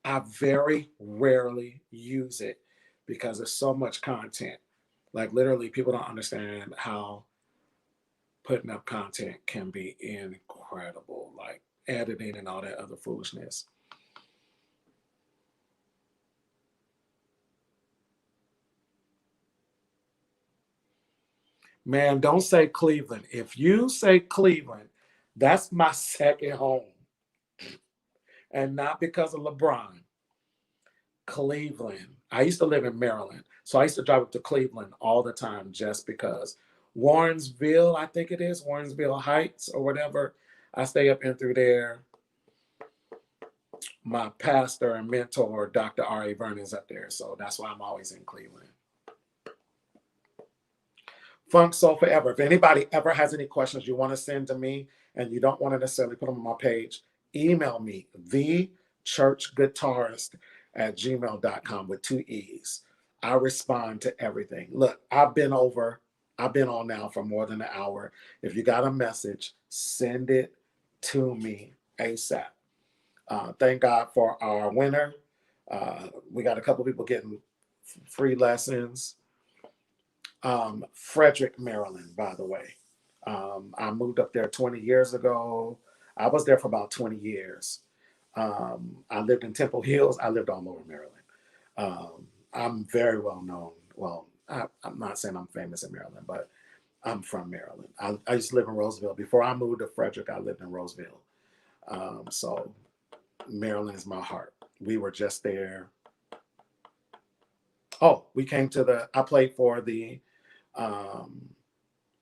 I very rarely use it because there's so much content. Like literally, people don't understand how putting up content can be incredible, like editing and all that other foolishness. Man, don't say Cleveland. If you say Cleveland, that's my second home. And not because of LeBron. Cleveland. I used to live in Maryland. So I used to drive up to Cleveland all the time just because. Warrensville, I think it is, Warrensville Heights or whatever. I stay up in through there. My pastor and mentor, Dr. R.A. Vernon, is up there. So that's why I'm always in Cleveland. Funk Soul Forever. If anybody ever has any questions you want to send to me and you don't want to necessarily put them on my page, email me, thechurchguitarist@gmail.com with 2 E's. I respond to everything. Look, I've been on now for more than an hour. If you got a message, send it to me ASAP. Thank God for our winner. We got a couple people getting free lessons. Frederick, Maryland, by the way. I moved up there 20 years ago. I was there for about 20 years. I lived in Temple Hills. I lived all over Maryland. I'm very well known. Well, I'm not saying I'm famous in Maryland, but I'm from Maryland. I used to live in Roseville. Before I moved to Frederick, I lived in Roseville. So Maryland is my heart. We were just there. Oh, I played for the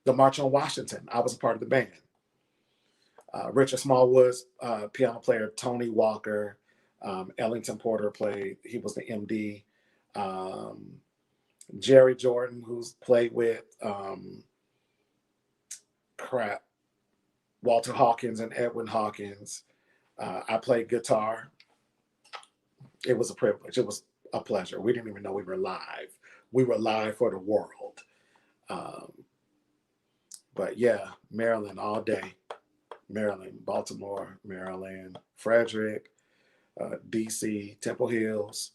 March on Washington. I was a part of the band. Richard Smallwood's piano player, Tony Walker, Ellington Porter played. He was the MD. Jerry Jordan, who's played with Walter Hawkins and Edwin Hawkins. I played guitar. It was a privilege. It was a pleasure. We didn't even know we were live. We were live for the world. But yeah, Maryland all day. Maryland, Baltimore, Maryland, Frederick, DC, Temple Hills.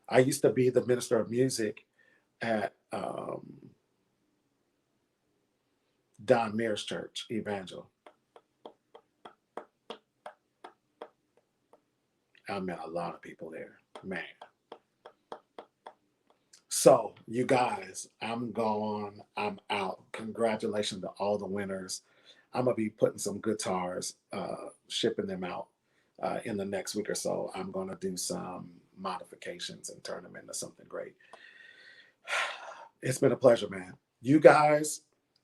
I used to be the minister of music at Don Mears Church, Evangel. I met a lot of people there, man. So, you guys, I'm gone. I'm out. Congratulations to all the winners. I'm gonna be putting some guitars, shipping them out in the next week or so. I'm gonna do some modifications and turn them into something great. It's been a pleasure, man. You guys,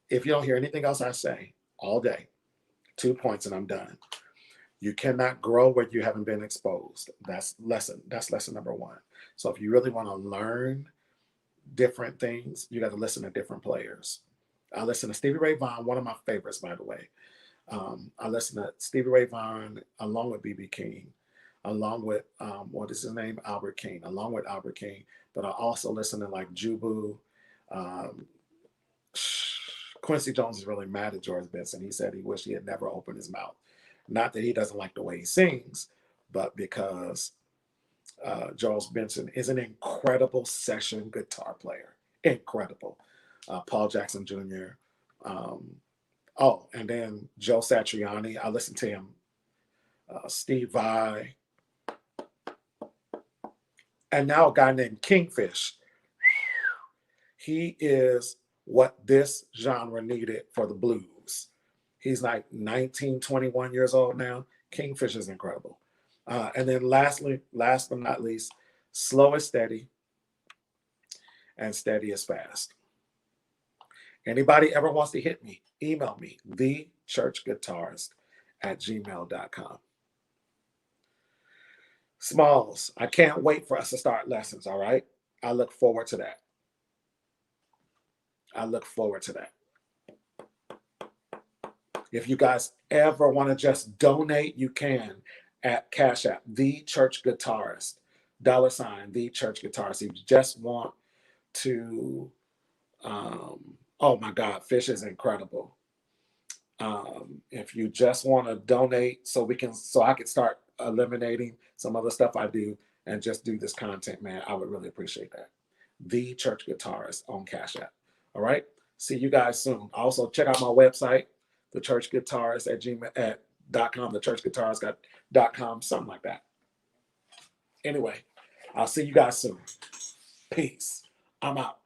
if you don't hear anything else I say all day, 2 points and I'm done. You cannot grow where you haven't been exposed. That's lesson number one. So if you really want to learn different things, you got to listen to different players. I listen to Stevie Ray Vaughan, one of my favorites, by the way. I listen to Stevie Ray Vaughan along with B.B. King, along with, what is his name? Albert King, along with Albert King. But I also listen to like Jubu. Quincy Jones is really mad at George Benson. He said he wished he had never opened his mouth. Not that he doesn't like the way he sings, but because George Benson is an incredible session guitar player. Incredible. Paul Jackson Jr. And then Joe Satriani. I listened to him. Steve Vai. And now a guy named Kingfish. He is what this genre needed for the blues. He's like 19, 21 years old now. Kingfish is incredible. And then last but not least, Slow is Steady and Steady is Fast. Anybody ever wants to hit me, email me, thechurchguitarist@gmail.com. Smalls, I can't wait for us to start lessons, all right? I look forward to that. If you guys ever want to just donate, you can at Cash App, The Church Guitarist, $ The Church Guitarist. If you just want to, oh my God, Fish is incredible. If you just want to donate so I can start eliminating some other stuff I do and just do this content, man, I would really appreciate that. The Church Guitarist on Cash App. All right. See you guys soon. Also, check out my website, thechurchguitarist.com, thechurchguitarist.com, something like that. Anyway, I'll see you guys soon. Peace. I'm out.